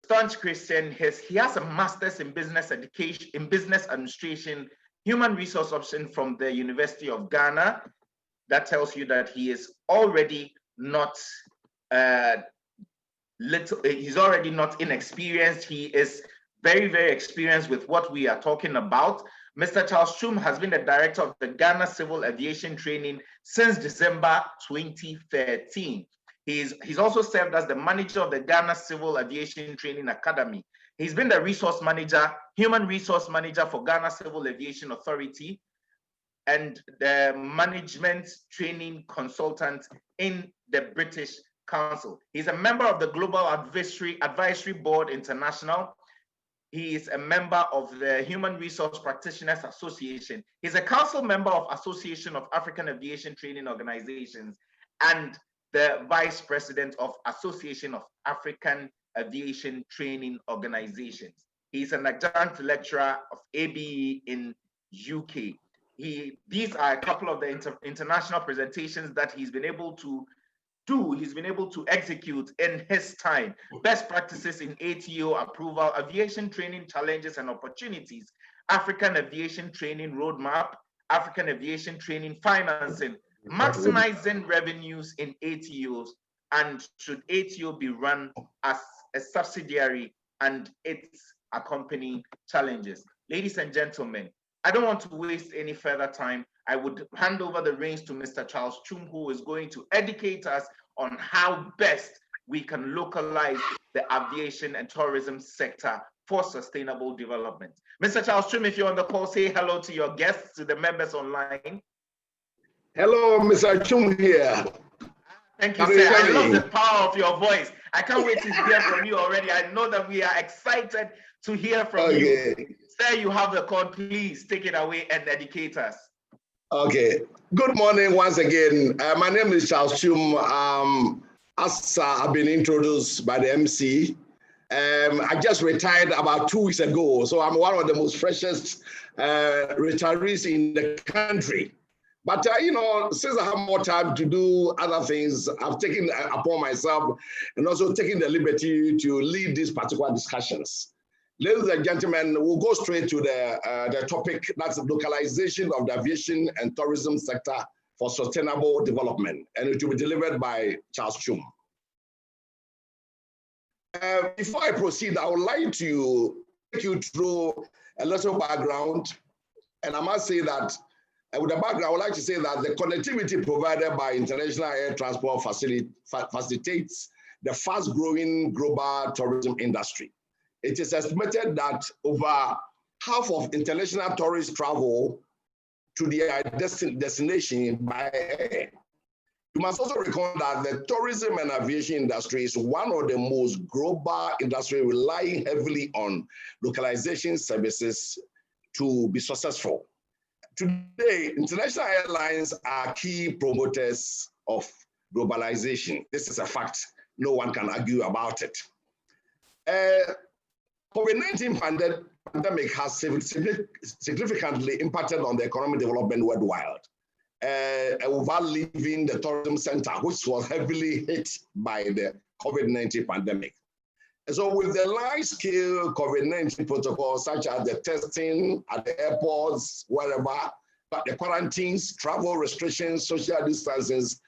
staunch Christian. He has a master's in business education, in business administration, human resource option from the University of Ghana. That tells you that he is already not he's already not inexperienced. He is very, very experienced with what we are talking about. Mr. Charles Twum has been the director of the Ghana Civil Aviation Training since December 2013. He's also served as the manager of the Ghana Civil Aviation Training Academy. He's been the resource manager, human resource manager for Ghana Civil Aviation Authority, and the management training consultant in the British Council. He's a member of the Global Advisory Board International. He is a member of the Human Resource Practitioners Association. He's a council member of Association of African Aviation Training Organizations and the vice president of Association of African Aviation Training Organizations. He's an adjunct lecturer of ABE in UK. These are a couple of the international presentations that he's been able to execute in his time. Best practices in ATO approval, aviation training challenges and opportunities, African aviation training roadmap, African aviation training financing, maximizing revenues in ATOs, and should ATO be run as a subsidiary and its accompanying challenges. Ladies and gentlemen, I don't want to waste any further time. I would hand over the reins to Mr. Charles Twum, who is going to educate us on how best we can localize the aviation and tourism sector for sustainable development. Mr. Charles Twum, if you're on the call, say hello to your guests, to the members online. Hello, Mr. Twum here. Thank you, sir. I love the power of your voice. I can't wait to hear from you already. I know that we are excited to hear from you. Sir, you have the call. Please take it away and educate us. Okay. Good morning once again. My name is Charles Twum. As I've been introduced by the MC, I just retired about 2 weeks ago, so I'm one of the most freshest retirees in the country. But, you know, since I have more time to do other things, I've taken upon myself and also taken the liberty to lead these particular discussions. Ladies and gentlemen, we'll go straight to the topic, that's localization of the aviation and tourism sector for sustainable development, and it will be delivered by Charles Twum. Before I proceed, I would like to take you through a little background, and I must say that with the background, I would like to say that the connectivity provided by international air transport facilitates the fast-growing global tourism industry. It is estimated that over half of international tourist travel to their destination by air. You must also recall that the tourism and aviation industry is one of the most global industries relying heavily on localization services to be successful. Today, international airlines are key promoters of globalization. This is a fact. No one can argue about it. COVID-19 pandemic has significantly impacted on the economic development worldwide, without leaving the tourism sector, which was heavily hit by the COVID-19 pandemic. And so with the large-scale COVID-19 protocols, such as the testing at the airports, wherever, but the quarantines, travel restrictions, social distances,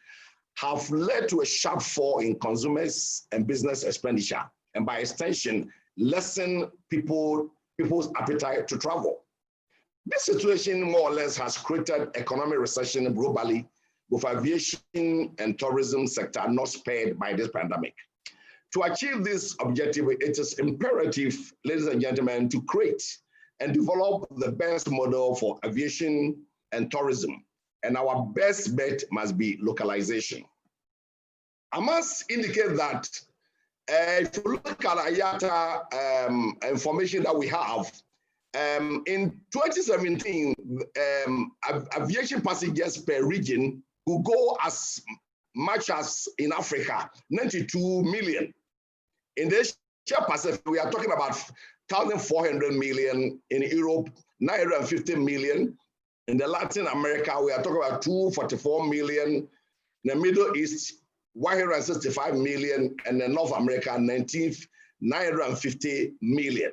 have led to a sharp fall in consumers and business expenditure, and by extension, lessen people's appetite to travel. This situation more or less has created economic recession globally, with aviation and tourism sector not spared by this pandemic. To achieve this objective, it is imperative, ladies and gentlemen, to create and develop the best model for aviation and tourism. And our best bet must be localization. I must indicate that if you look at IATA information that we have, in 2017, aviation passengers per region could go as much as in Africa, 92 million. In the Asia Pacific, we are talking about 1,400 million. In Europe, 950 million. In the Latin America, we are talking about 244 million. In the Middle East, 165 million, and in North America, 950 million.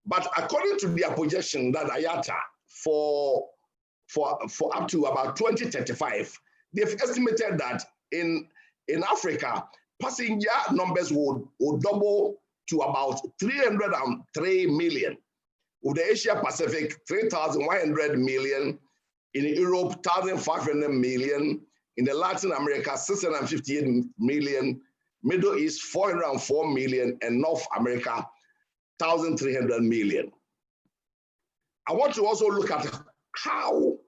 But according to their projection that IATA for up to about 2035, they've estimated that in Africa, passenger numbers will double to about 303 million. With the Asia Pacific, 3,100 million. In Europe, 1,500 million. In the Latin America, 658 million. Middle East, 404 million. And North America, 1,300 million. I want to also look at how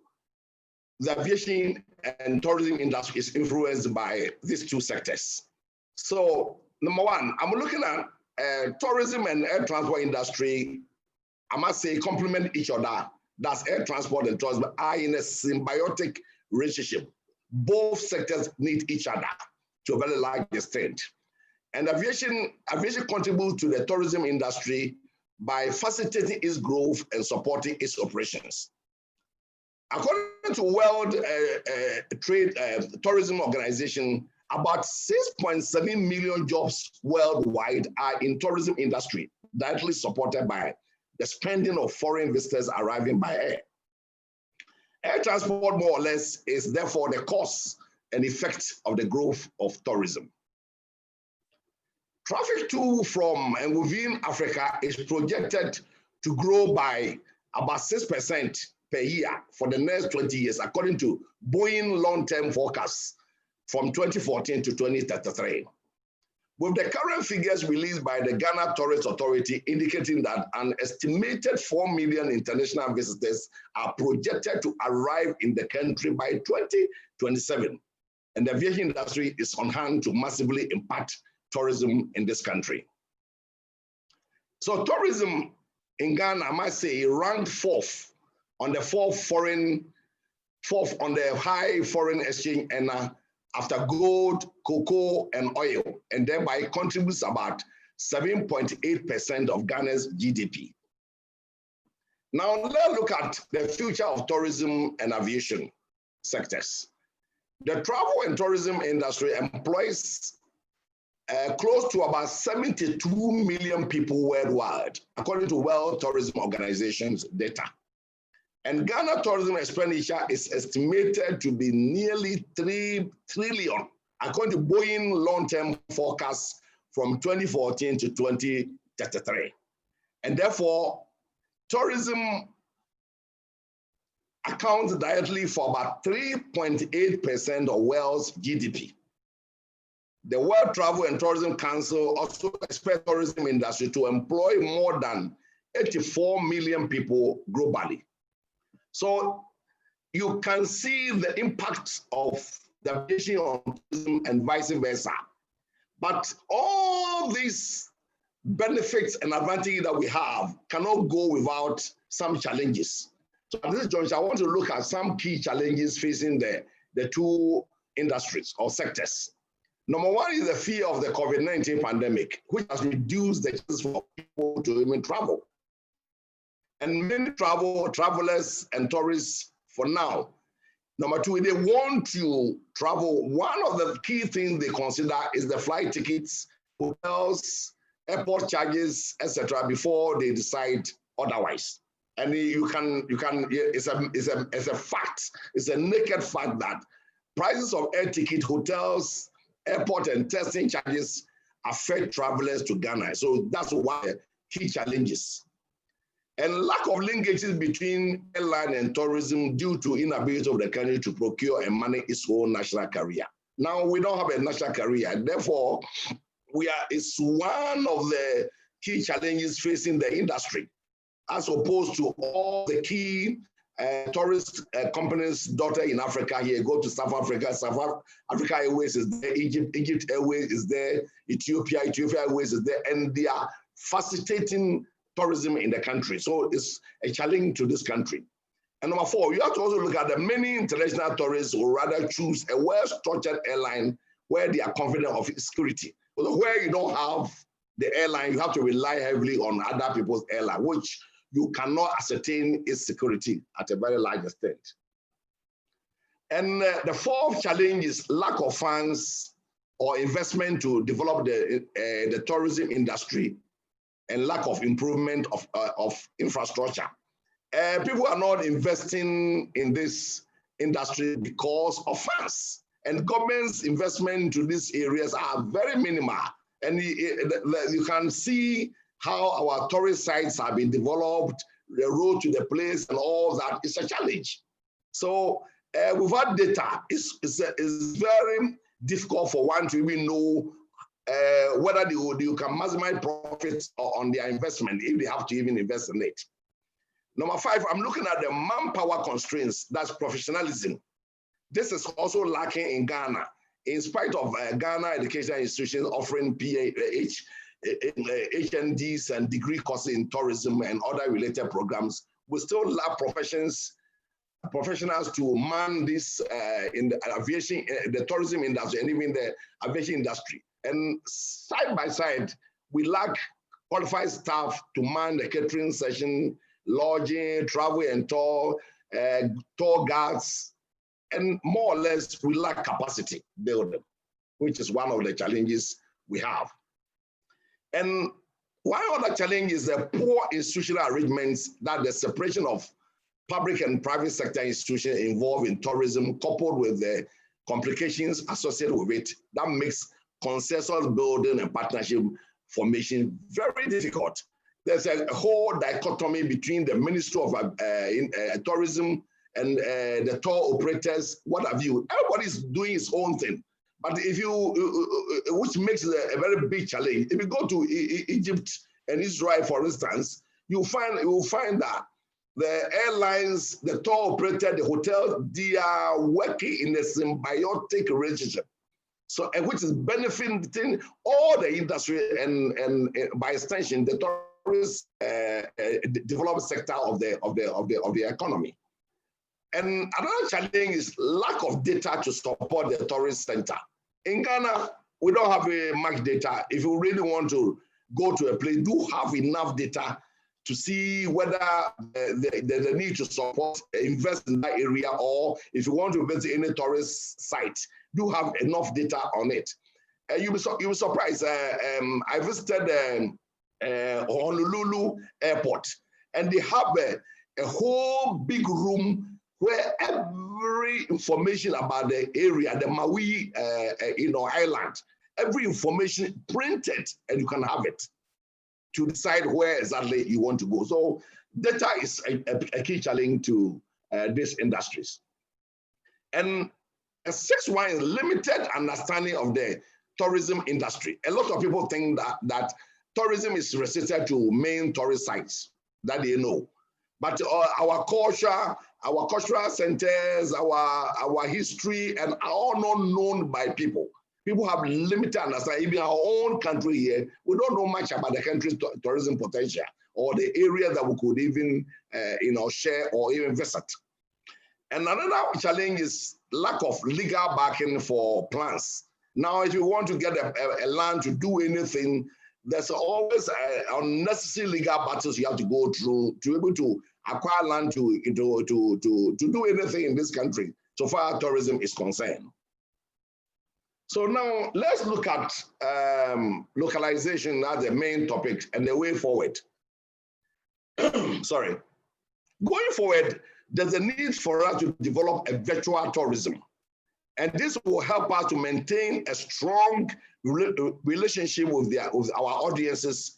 the aviation and tourism industry is influenced by these two sectors. So, number one, I'm looking at tourism and air transport industry. I must say complement each other. That's air transport and tourism are in a symbiotic relationship. Both sectors need each other to a very large extent. And aviation contributes to the tourism industry by facilitating its growth and supporting its operations. According to World Trade Tourism Organization, about 6.7 million jobs worldwide are in tourism industry, directly supported by the spending of foreign visitors arriving by air. Air transport, more or less, is therefore the cause and effect of the growth of tourism. Traffic to, from, and within Africa is projected to grow by about 6% per year for the next 20 years, according to Boeing long-term forecasts from 2014 to 2033. With the current figures released by the Ghana Tourist Authority indicating that an estimated 4 million international visitors are projected to arrive in the country by 2027. And the aviation industry is on hand to massively impact tourism in this country. So tourism in Ghana, I must say, ranked fourth on the fourth on the high foreign exchange and after gold, cocoa, and oil, and thereby contributes about 7.8% of Ghana's GDP. Now let's look at the future of tourism and aviation sectors. The travel and tourism industry employs close to about 72 million people worldwide, according to World Tourism Organization's data. And Ghana tourism expenditure is estimated to be nearly 3 trillion, according to Boeing long-term forecasts from 2014 to 2033. And therefore, tourism accounts directly for about 3.8% of world's GDP. The World Travel and Tourism Council also expects the tourism industry to employ more than 84 million people globally. So you can see the impact of the aviation on tourism and vice versa. But all these benefits and advantages that we have cannot go without some challenges. So at this juncture, I want to look at some key challenges facing the two industries or sectors. Number one is the fear of the COVID-19 pandemic, which has reduced the chances for people to even travel. And many travelers and tourists for now. Number two, they want to travel. One of the key things they consider is the flight tickets, hotels, airport charges, etc., before they decide otherwise. And it's a fact, it's a naked fact that prices of air ticket, hotels, airport and testing charges affect travelers to Ghana. So that's why key challenges. And lack of linkages between airline and tourism due to inability of the country to procure and manage its own national carrier. Now we don't have a national carrier, therefore it's one of the key challenges facing the industry, as opposed to all the key tourist companies daughter in Africa here. Go to South Africa, Africa Airways is there, Egypt Airways is there, Ethiopia Airways is there, and they are facilitating tourism in the country. So it's a challenge to this country. And number four, you have to also look at the many international tourists who rather choose a well-structured airline where they are confident of its security. But where you don't have the airline, you have to rely heavily on other people's airline, which you cannot ascertain its security at a very large extent. And the fourth challenge is lack of funds or investment to develop the tourism industry and lack of improvement of infrastructure. People are not investing in this industry because of funds, and government's investment into these areas are very minimal. And you can see how our tourist sites have been developed, the road to the place and all that is a challenge. So without data, it's very difficult for one to even know whether you can maximize profits on their investment if they have to even invest in it. Number 5, I'm looking at the manpower constraints, that's professionalism. This is also lacking in Ghana. In spite of Ghana educational institutions offering HNDs and degree courses in tourism and other related programs, we still lack professionals to man this in the aviation, the tourism industry, and even the aviation industry. And side by side, we lack qualified staff to man the catering session, lodging, travel and tour guides, and more or less we lack capacity building, which is one of the challenges we have. And one other challenge is the poor institutional arrangements, that the separation of public and private sector institutions involved in tourism, coupled with the complications associated with it, that makes consensus building and partnership formation very difficult. There's a whole dichotomy between the Ministry of Tourism and the tour operators, what have you. Everybody's doing his own thing. But if you, which makes it a very big challenge. If you go to Egypt and Israel, for instance, you will find that the airlines, the tour operator, the hotel, they are working in a symbiotic relationship. So, which is benefiting all the industry and by extension, the tourist development sector of the economy. And another challenge is lack of data to support the tourist center. In Ghana, we don't have much data. If you really want to go to a place, do have enough data to see whether the need to support, invest in that area, or if you want to visit any tourist site, do have enough data on it. You'll be surprised. I visited Honolulu Airport, and they have a whole big room where every information about the area, the Maui island, every information printed, and you can have it to decide where exactly you want to go. So data is a key challenge to these industries. And a 6th one is limited understanding of the tourism industry. A lot of people think that tourism is restricted to main tourist sites that they know. But our culture, our cultural centers, our history, and are all not known by people. People have limited understanding. Even our own country here, we don't know much about the country's tourism potential or the area that we could even share or even visit. And another challenge is lack of legal backing for plans. Now, if you want to get a land to do anything, there's always unnecessary legal battles you have to go through to be able to acquire land to do anything in this country, so far as tourism is concerned. So now let's look at localization as the main topic and the way forward. Sorry. Going forward, there's a need for us to develop a virtual tourism. And this will help us to maintain a strong relationship with our audiences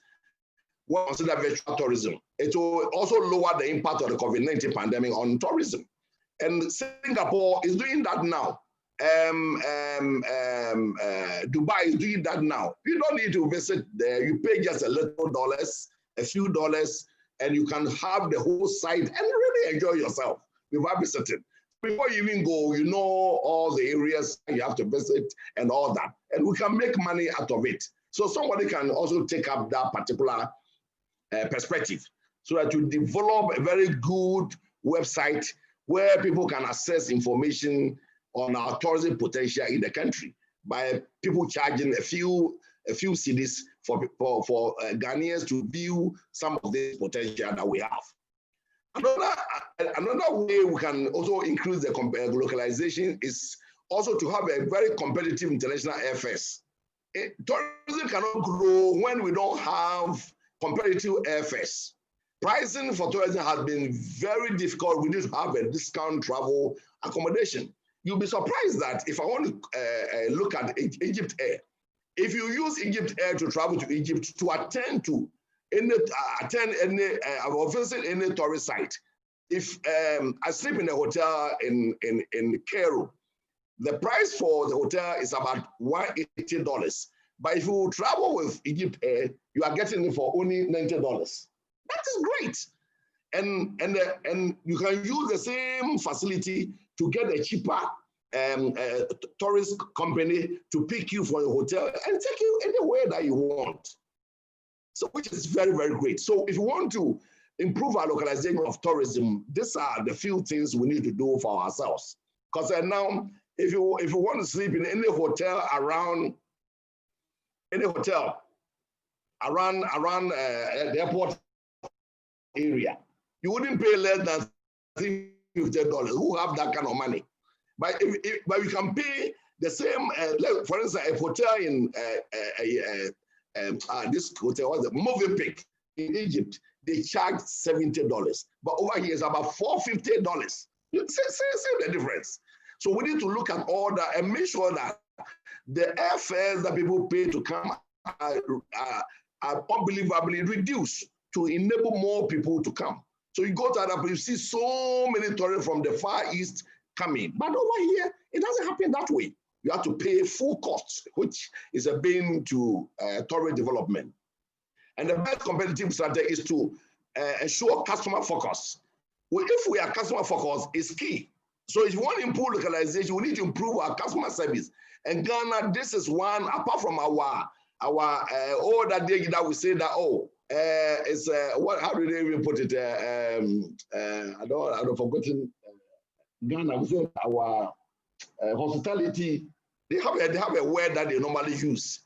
when we consider virtual tourism. It will also lower the impact of the COVID-19 pandemic on tourism. And Singapore is doing that now. Dubai is doing that now. You don't need to visit there. You pay just a few dollars, and you can have the whole site and really enjoy yourself without visiting. Before you even go, you know all the areas you have to visit and all that. And we can make money out of it. So somebody can also take up that particular perspective so that you develop a very good website where people can access information on our tourism potential in the country by people charging a few cedis for Ghanaians to view some of the potential that we have. Another way we can also increase the localization is also to have a very competitive international airfares. Tourism cannot grow when we don't have competitive airfares. Pricing for tourism has been very difficult. We need to have a discount travel accommodation. You'll be surprised that if I want to look at Egypt Air, if you use Egypt Air to travel to Egypt to attend any, or visit any tourist site, if I sleep in a hotel in Cairo, the price for the hotel is about $180. But if you travel with Egypt Air, you are getting it for only $90. That is great. And you can use the same facility to get a cheaper tourist company to pick you from the hotel and take you anywhere that you want. So, which is very, very great. So if you want to improve our localization of tourism, these are the few things we need to do for ourselves. Because now, if you want to sleep in any hotel around the airport area, you wouldn't pay less than $50. Who have that kind of money? But but we can pay the same. For instance, a hotel in this hotel was the Movenpick in Egypt. They charge $70, but over here is about $450. You see the difference. So we need to look at all that and make sure that the airfares that people pay to come are unbelievably reduced to enable more people to come. So you go to other places, you see so many tourists from the Far East coming. But over here, it doesn't happen that way. You have to pay full costs, which is a bane to tourist development. And the best competitive strategy is to ensure customer focus. If we are customer focused, it's key. So if you want to improve localization, we need to improve our customer service. And Ghana, this is one, apart from our all that day that we say that, it's what? How do they even put it? I don't forgotten. Ghana, we say our hospitality. They have a word that they normally use.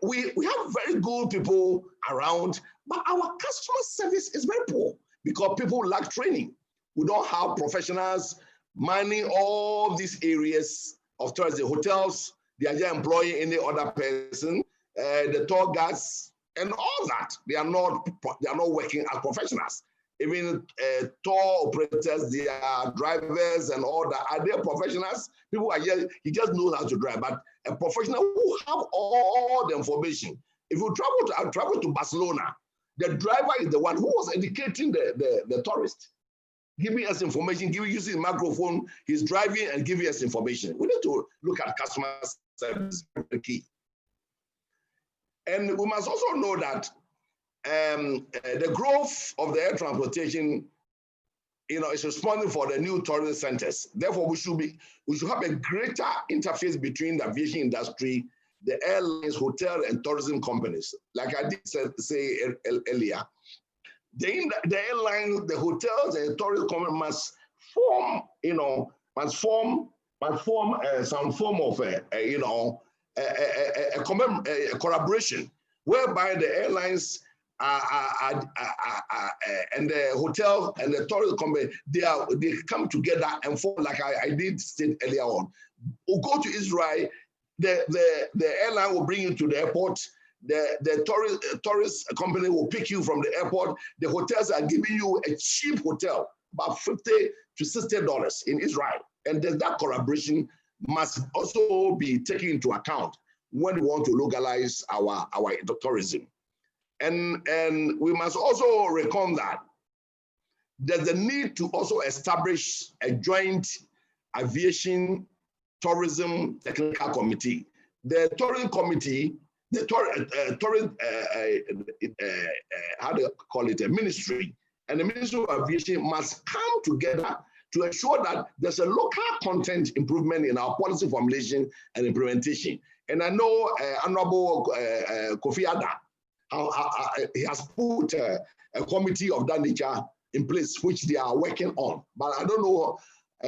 We have very good people around, but our customer service is very poor because people lack training. We don't have professionals manning all these areas of tourism. Hotels, they are just employing any other person. The tour guides and all that, they are not working as professionals. Even tour operators, they are drivers and all that. Are they professionals? People are he just knows how to drive, but a professional who have all the information. If you travel to Barcelona, the driver is the one who was educating the tourist, giving us information, using the microphone, he's driving and giving us information. We need to look at customer service, very key. And we must also know that the growth of the air transportation, is responding for the new tourism centers. Therefore, we should have a greater interface between the aviation industry, the airlines, hotel, and tourism companies. Like I did say earlier, the airlines, the hotels, and the tourism companies must form, some form of a collaboration whereby the airlines and the hotel and the tourism company, they come together and form, like I did state earlier on. We'll go to Israel, the airline will bring you to the airport, the tourist company will pick you from the airport, the hotels are giving you a cheap hotel, about $50 to $60 in Israel. And that collaboration must also be taken into account when we want to localize our tourism. And we must also reckon that there's a need to also establish a joint aviation tourism technical committee. The tourism committee, how do you call it, a ministry, and the Ministry of Aviation must come together to ensure that there's a local content improvement in our policy formulation and implementation. And I know Honorable Kofi Ada, he has put a committee of that nature in place, which they are working on. But I don't know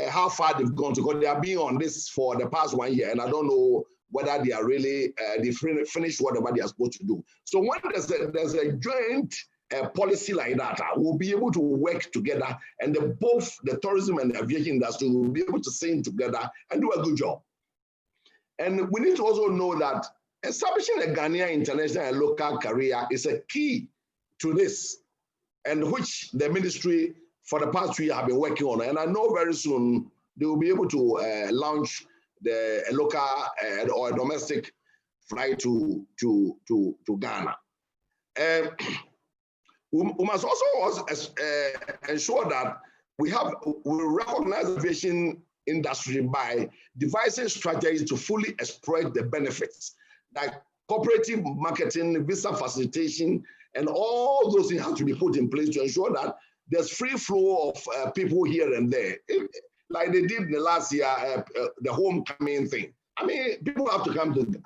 how far they've gone, because they have been on this for the past 1 year, and I don't know whether they are really, they finished whatever they are supposed to do. So when there's a joint policy like that, we'll be able to work together, and both the tourism and the aviation industry will be able to sing together and do a good job. And we need to also know that establishing a Ghanaian international and local career is a key to this, and which the ministry for the past 2 years have been working on. And I know very soon they will be able to launch a local or a domestic flight to Ghana. We must also ensure that we recognize the aviation industry by devising strategies to fully exploit the benefits, like cooperative marketing, visa facilitation, and all those things have to be put in place to ensure that there's free flow of people here and there. Like they did the last year, the homecoming thing. I mean, people have to come to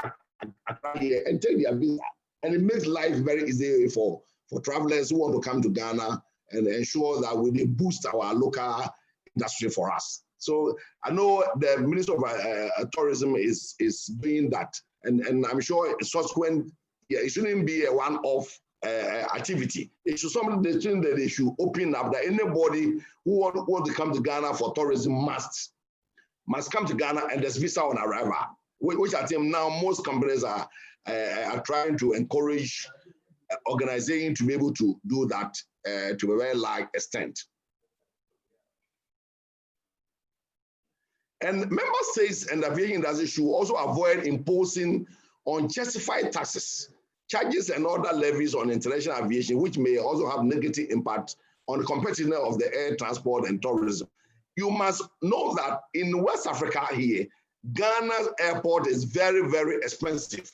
Accra here and take their visa, and it makes life very easy for travelers who want to come to Ghana and ensure that we boost our local industry for us. So I know the Minister of Tourism is doing that, and I'm sure subsequent, it shouldn't be a one-off activity. It should something that they should open up, that anybody who want to come to Ghana for tourism must come to Ghana, and there's visa on arrival, which I think now most companies are trying to encourage organizations to be able to do that to a very large extent. And member states and the aviation industry should also avoid imposing unjustified taxes, charges, and other levies on international aviation, which may also have negative impact on the competitiveness of the air transport and tourism. You must know that in West Africa here, Ghana's airport is very, very expensive.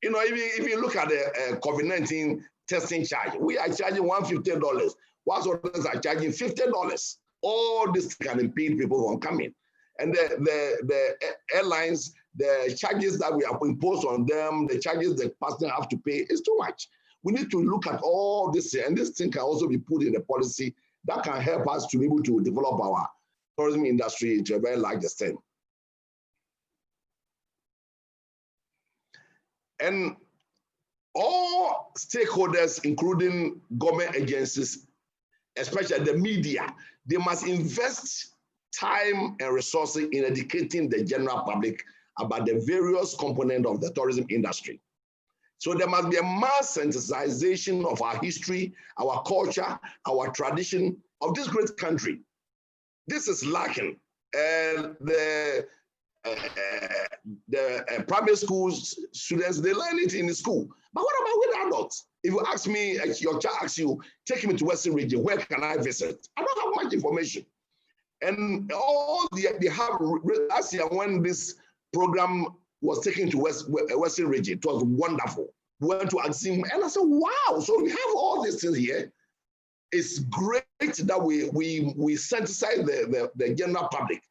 You know, if you look at the COVID-19 testing charge, we are charging $150, whilst others are charging $50. All this can impede people from coming. And the airlines, the charges that we have imposed on them, the charges the passenger have to pay is too much. We need to look at all this, and this thing can also be put in a policy that can help us to be able to develop our tourism industry to a very large extent. And all stakeholders, including government agencies, especially the media, they must invest time and resources in educating the general public about the various components of the tourism industry. So there must be a mass sensitization of our history, our culture, our tradition of this great country. This is lacking. The primary school students, they learn it in the school. But what about with adults? If you ask me, your child asks you, take me to Western region, where can I visit? I don't have much information. And all they have, last year when this program was taken to Western region, it was wonderful. We went to Axim, and I said, wow, so we have all these things here. It's great that we sensitize the general public.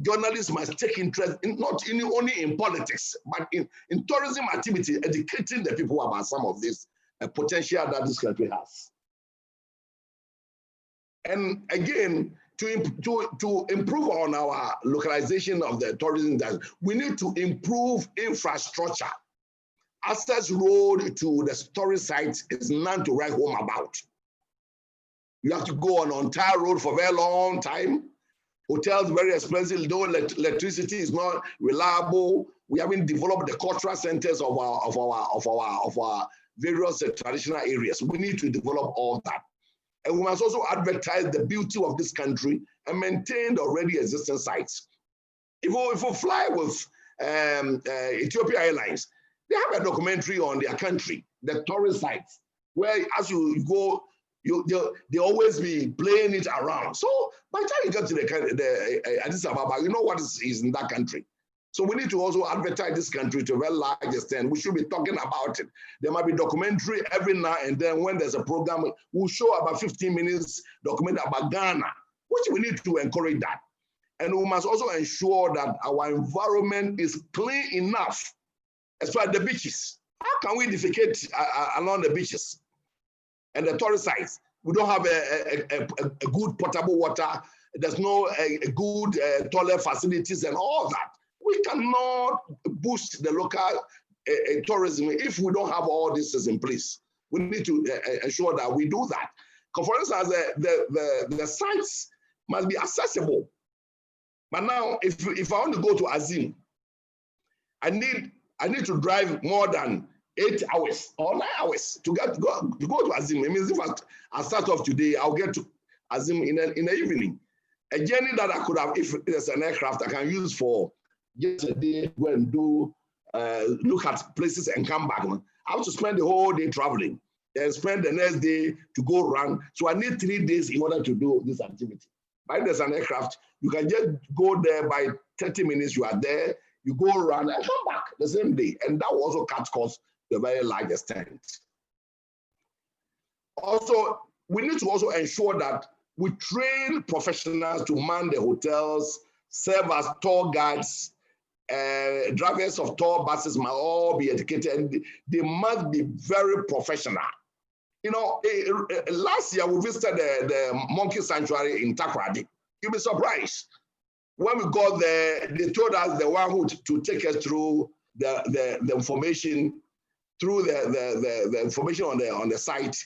Journalists must take interest not only in politics, but in tourism activity, educating the people about some of this potential that this country has. And again, to improve on our localization of the tourism industry, we need to improve infrastructure. Access road to the tourist sites is none to write home about. You have to go on Untitled road for a very long time. Hotels very expensive, though electricity is not reliable. We haven't developed the cultural centers of our various traditional areas. We need to develop all that. And we must also advertise the beauty of this country and maintain the already existing sites. If we fly with Ethiopia Airlines, they have a documentary on their country, the tourist sites, where as you go, they always be playing it around. So by the time you get to the Addis Ababa, you know what is in that country. So we need to also advertise this country to a very large extent. We should be talking about it. There might be documentary every now and then. When there's a program, we'll show about 15 minutes documentary about Ghana, which we need to encourage that. And we must also ensure that our environment is clean enough, as far as the beaches. How can we defecate along the beaches and the tourist sites? We don't have a good potable water. There's no good toilet facilities and all that. We cannot boost the local tourism if we don't have all this in place. We need to ensure that we do that. For instance, the sites must be accessible. But now, if I want to go to Azim, I need to drive more than 8 hours or 9 hours to go to Azim. It means if I start off today, I'll get to Azim in the evening. A journey that I could have, if there's an aircraft I can use for just a day, go and do, look at places and come back. I have to spend the whole day traveling and spend the next day to go run. So I need 3 days in order to do this activity. But if there's an aircraft, you can just go there by 30 minutes, you are there, you go run and come back the same day. And that will also cut costs to a very large extent. Also, we need to also ensure that we train professionals to man the hotels, serve as tour guides, drivers of tour buses must all be educated, and they must be very professional. You know, last year we visited the monkey sanctuary in Takoradi. You'll be surprised. When we got there, they told us the one who to take us through the information, through the information on the site.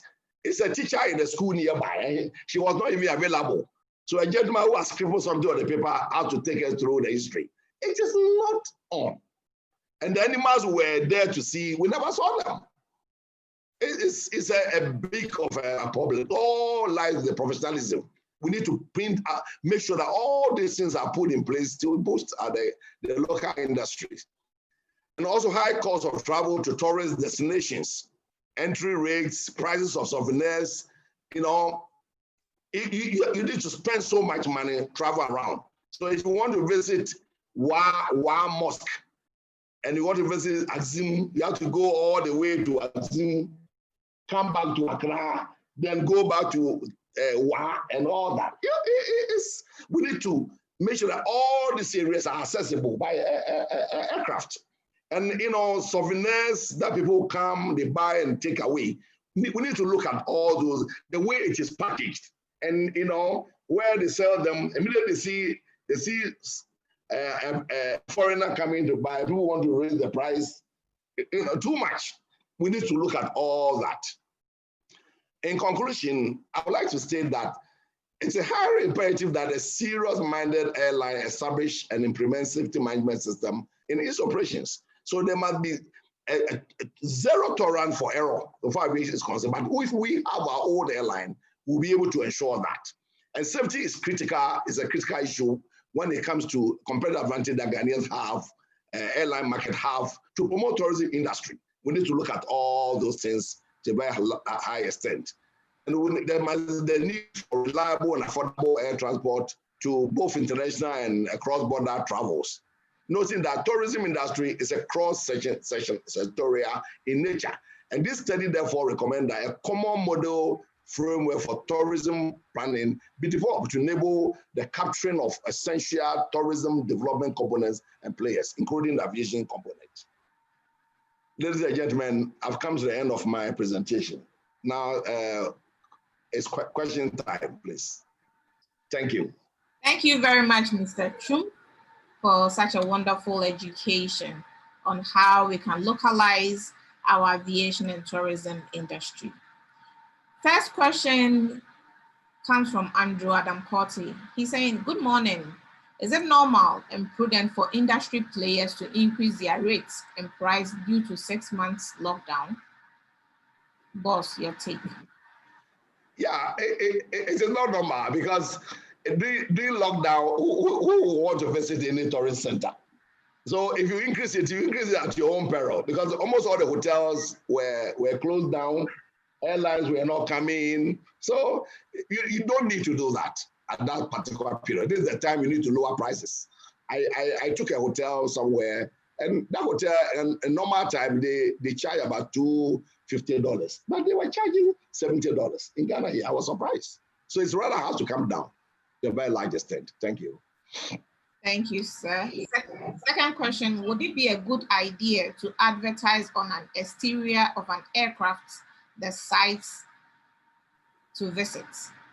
It's a teacher in the school nearby. She was not even available. So a gentleman who has scribbled something on the paper how to take us through the history. It is not on. And the animals were there to see. We never saw them. It's a big of a problem. It all lies in the professionalism. We need to make sure that all these things are put in place to boost the local industries. And also high cost of travel to tourist destinations, entry rates, prices of souvenirs, you know, you need to spend so much money travel around. So if you want to visit Wa Mosque and you want to visit Azim, you have to go all the way to Azim, come back to Accra, then go back to Wa and all that. We need to make sure that all these areas are accessible by aircraft. And, you know, souvenirs that people come, they buy and take away. We need to look at all those, the way it is packaged. And, you know, where they sell them, immediately they see a foreigner coming to buy, people want to raise the price, you know, too much. We need to look at all that. In conclusion, I would like to state that it's a highly imperative that a serious-minded airline establish and implement safety management system in its operations. So there must be a zero tolerance for error before aviation is concerned. But if we have our own airline, we'll be able to ensure that. And safety is critical, is a critical issue when it comes to competitive advantage that Ghanaians have, airline market have to promote tourism industry. We need to look at all those things to a very high extent. And there must be the need for reliable and affordable air transport to both international and cross-border travels. Noting that tourism industry is a cross-sectorial in nature. And this study therefore recommends that a common model framework for tourism planning be developed to enable the capturing of essential tourism development components and players, including the aviation component. Ladies and gentlemen, I've come to the end of my presentation. Now, it's question time, please. Thank you. Thank you very much, Mr. Twum, for such a wonderful education on how we can localize our aviation and tourism industry. First question comes from Andrew Adam Corti. He's saying, good morning. Is it normal and prudent for industry players to increase their rates and price due to 6 months lockdown? Boss, your take. Yeah, it is not normal because during lockdown, who want to visit any tourist center? So if you increase it at your own peril because almost all the hotels were closed down, airlines were not coming. So you don't need to do that at that particular period. This is the time you need to lower prices. I took a hotel somewhere, and that hotel, in normal time, they charge about $250, but they were charging $70 in Ghana here. I was surprised. So it's rather has to come down to a very large extent. Thank you. Thank you, sir. Second question, would it be a good idea to advertise on an exterior of an aircraft the sites to visit?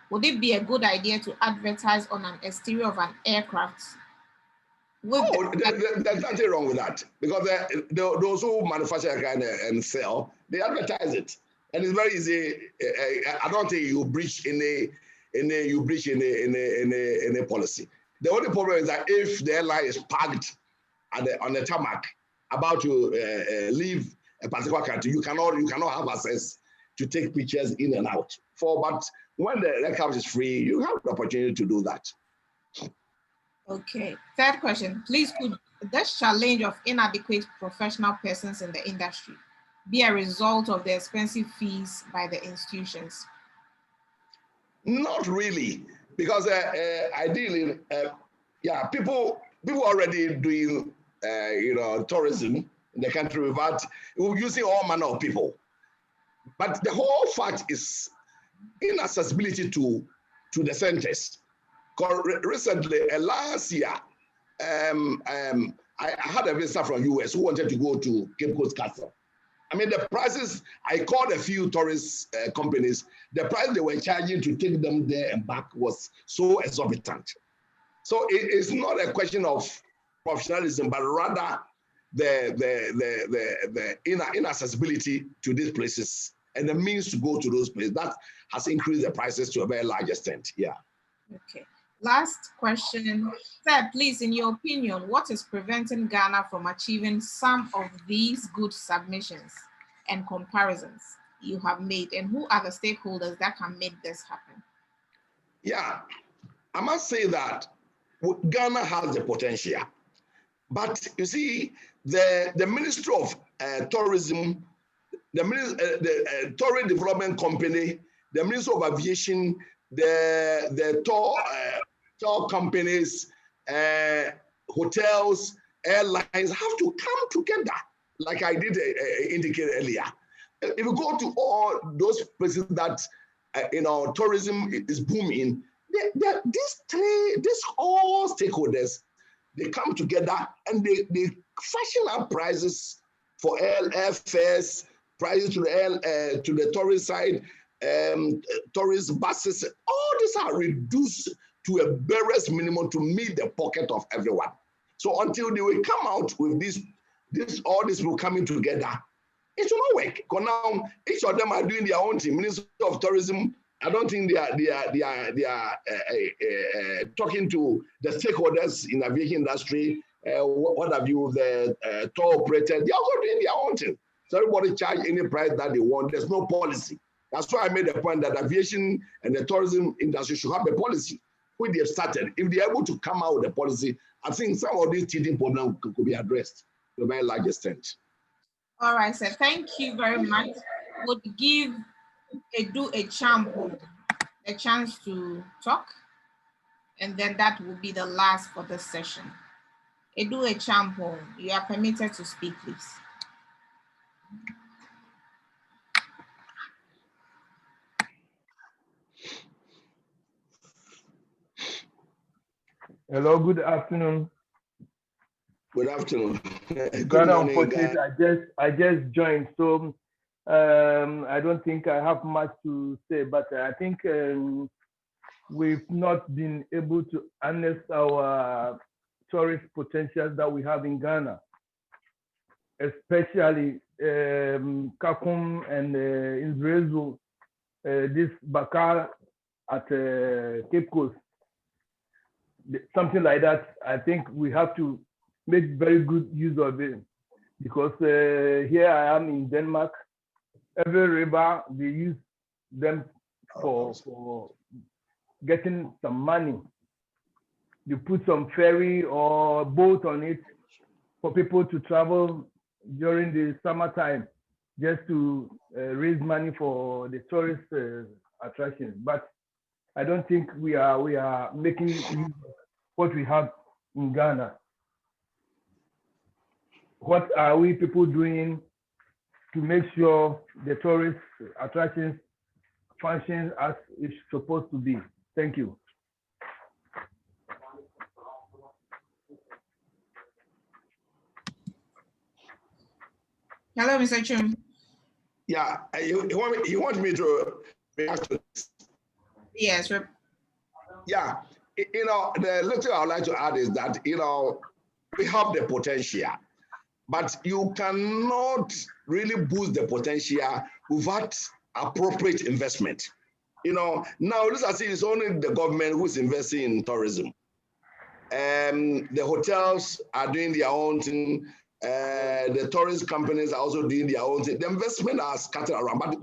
Would it be a good idea to advertise on an exterior of an aircraft? There's nothing wrong with that because those who manufacture and sell, they advertise it, and it's very easy. I don't think you breach any policy. The only problem is that if the airline is parked on the tarmac about to leave a particular country, you cannot have access to take pictures in and out. But when the aircraft is free, you have the opportunity to do that. Okay. Third question. Please, could this challenge of inadequate professional persons in the industry be a result of the expensive fees by the institutions? Not really, because ideally, yeah, people already doing tourism in the country without using all manner of people. But the whole fact is inaccessibility to the centers. Recently, last year, I had a visitor from US who wanted to go to Cape Coast Castle. I mean, the prices, I called a few tourist companies, the price they were charging to take them there and back was so exorbitant. So it's not a question of professionalism, but rather the inaccessibility to these places and the means to go to those places. That has increased the prices to a very large extent. Yeah. Okay. Last question. Sir, please, in your opinion, what is preventing Ghana from achieving some of these good submissions and comparisons you have made, and who are the stakeholders that can make this happen? Yeah, I must say that Ghana has the potential, but you see, the Ministry of Tourism, the Tourism Development Company, the Ministry of Aviation, the tour companies, hotels, airlines have to come together, like I did indicate earlier. If you go to all those places that tourism is booming, these all stakeholders, they come together and they fashion up prices for airfares, prices to the tourist side, tourist buses. All these are reduced to a barest minimum to meet the pocket of everyone. So until they will come out with all this will coming together, it will not work. Because now each of them are doing their own thing. Minister of Tourism, I don't think they are talking to the stakeholders in the aviation industry. What have you? The tour operators, they are also doing their own thing. So everybody charge any price that they want. There's no policy. That's why I made the point that aviation and the tourism industry should have a policy. When they have started, if they're able to come out with a policy, I think some of these teething problems could be addressed to a very large extent. All right, sir. Thank you very much. Would give a champion a chance to talk, and then that will be the last for this session. A champion, you are permitted to speak, please. Hello, good afternoon. Good afternoon. Good morning. I just joined, so I don't think I have much to say, but I think we've not been able to harness our tourist potentials that we have in Ghana, especially Kakum and Israel, this Bakar at Cape Coast. Something like that. I think we have to make very good use of it, because here I am in Denmark. Every river, they use them for getting some money. You put some ferry or boat on it for people to travel during the summertime, just to raise money for the tourist attractions. But I don't think we are making use of what we have in Ghana. What are we people doing to make sure the tourist attractions function as it's supposed to be? Thank you. Hello, Mr. Chum. Yeah, you want me to react to this? Yes. Yeah, the little I would like to add is that, we have the potential, but you cannot really boost the potential without appropriate investment. Now this I see is only the government who's investing in tourism. The hotels are doing their own thing. The tourist companies are also doing their own thing. The investment are scattered around, but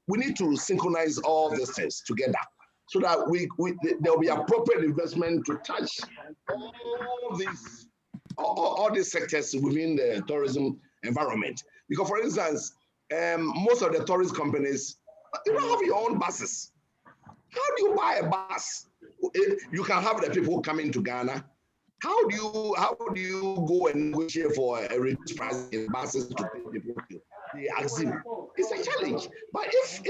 we need to synchronize all these things together so that there will be appropriate investment to touch all these sectors within the tourism environment. Because, for instance, most of the tourist companies, you don't have your own buses. How do you buy a bus? You can have the people coming to Ghana. How do you go and negotiate for a reduced price in buses to pay people to the Axim? It's a challenge. But if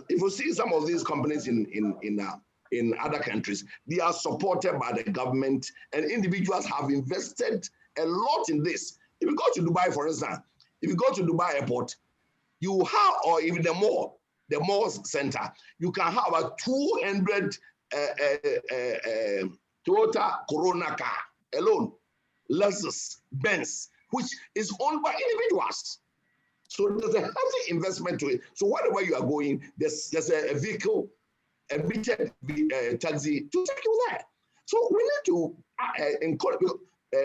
you see some of these companies in other countries, they are supported by the government, and individuals have invested a lot in this. If you go to Dubai, for instance, if you go to Dubai airport, you have, or even the mall center, you can have a 200 Toyota Corona car alone, Lexus, Benz, which is owned by individuals. So there's a heavy investment to it. So wherever you are going, there's a vehicle, a metered taxi to take you there. So we need to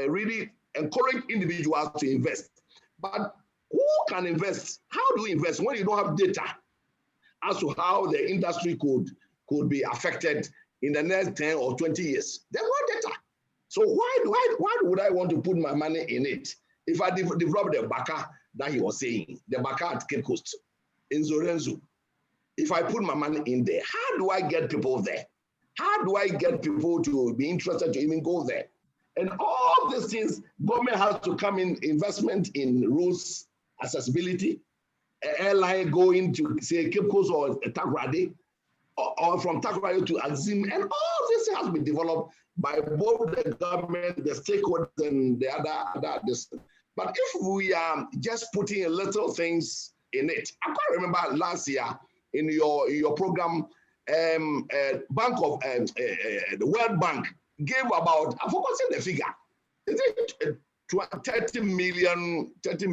really encourage individuals to invest. But who can invest? How do you invest when you don't have data as to how the industry could be affected in the next 10 or 20 years? There's no data. So why would I want to put my money in it if I develop the Baka that he was saying, the Baka at Cape Coast, in Zorenzo? If I put my money in there, how do I get people there? How do I get people to be interested to even go there? And all these things, government has to come in, investment in roads, accessibility, airline going to, say, Cape Coast or Takoradi, or from Takoradi to Axim, and all this has been developed by both the government, the stakeholders, and the other. But if we are just putting a little things in it, I can't remember last year in your program, the World Bank gave about, I've forgotten the figure, is it $30 million to the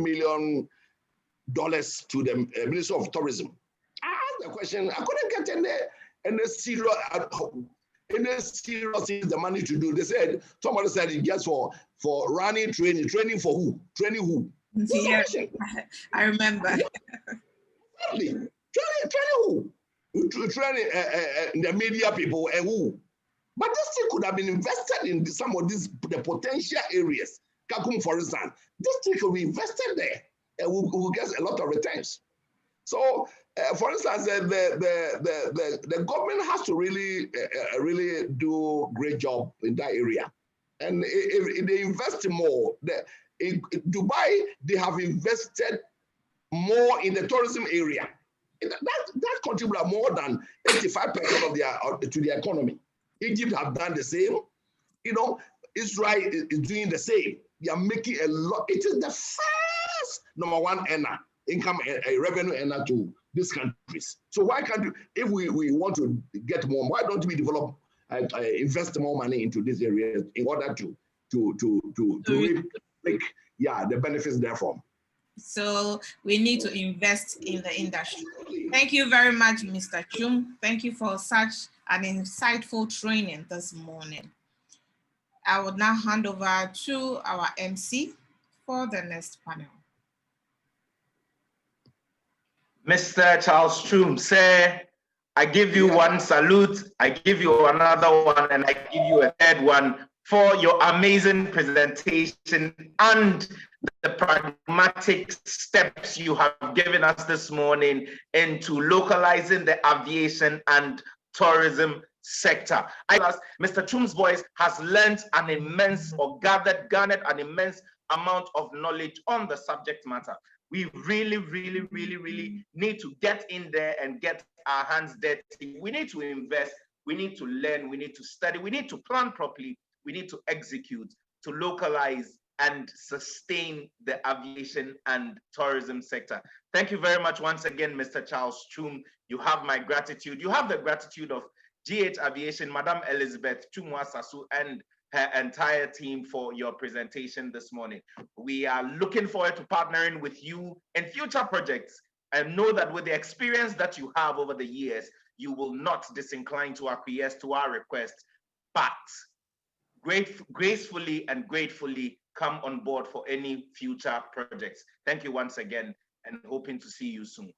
Ministry of Tourism? I asked the question, I couldn't get any serious things the money to do. They said, somebody said it just for running training for who? Training who? Yeah, I remember. Exactly. Training who? Training the media people and who? But this thing could have been invested in some of the potential areas. Kakum, for instance, this thing could be invested there and we'll get a lot of returns. So, for instance, the government has to really do a great job in that area. And if they invest more, in Dubai, they have invested more in the tourism area. That contributes more than 85% to the economy. Egypt have done the same. You know, Israel is doing the same. They are making a lot. It is the first #1 earner, income revenue earner to these countries. So why can't you, if we want to get more, why don't we develop, invest more money into these areas in order to really make the benefits therefrom? So we need to invest in the industry. Thank you very much, Mr. Twum. Thank you for such an insightful training this morning. I would now hand over to our MC for the next panel. Mr. Charles Twum, sir, I give you one salute, I give you another one, and I give you a third one for your amazing presentation and the pragmatic steps you have given us this morning into localizing the aviation and tourism sector. Mr. Twum's voice has learned an immense or garnered an immense amount of knowledge on the subject matter. We really need to get in there and get our hands dirty. We need to invest, we need to learn, we need to study, we need to plan properly, we need to execute, to localize and sustain the aviation and tourism sector. Thank you very much once again, Mr. Charles Twum. You have my gratitude. You have the gratitude of GH-Aviation, Madam Elizabeth Twum-Sasu, and her entire team for your presentation this morning. We are looking forward to partnering with you in future projects, and know that with the experience that you have over the years, you will not disincline to acquiesce to our request, but gracefully and gratefully come on board for any future projects. Thank you once again, and hoping to see you soon.